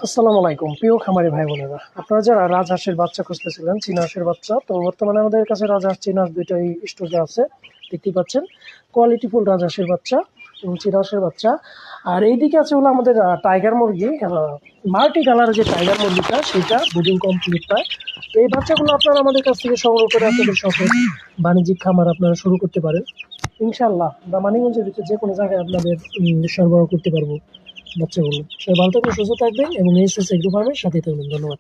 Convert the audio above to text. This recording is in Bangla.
আসসালামু আলাইকুম প্রিয় খামারি ভাই বোনেরা, আপনারা যারা রাজহাঁসের বাচ্চা খুঁজতেছিলেন, চীনা হাঁসের বাচ্চা, তো বর্তমানে আমাদের কাছে রাজহাঁস চীনা হাঁস দুইটাই স্টকে আছে। দেখতেই পাচ্ছেন কোয়ালিটিফুল রাজহাঁসের বাচ্চা এবং চীনা হাঁসের বাচ্চা। আর এইদিকে আছে হলো আমাদের টাইগার মুরগি, মাল্টি কালার যে টাইগার মুরগিটা সেটা ব্রিডিং কমপ্লিট পায়। তো এই বাচ্চাগুলো আপনারা আমাদের কাছ থেকে সংগ্রহ করে আপনাদের শখে বাণিজ্যিক খামার আপনারা শুরু করতে পারেন। ইনশাআল্লাহ আমরা মানিগঞ্জের ভিতরে যে কোনো জায়গায় আপনাদের সরবরাহ করতে পারবো বাচ্চাগুলো। সবাই ভালো থাকবেন, সুস্থ থাকবেন এবং এসএস এগ্রো ফার্মের সাথেই থাকবেন। ধন্যবাদ।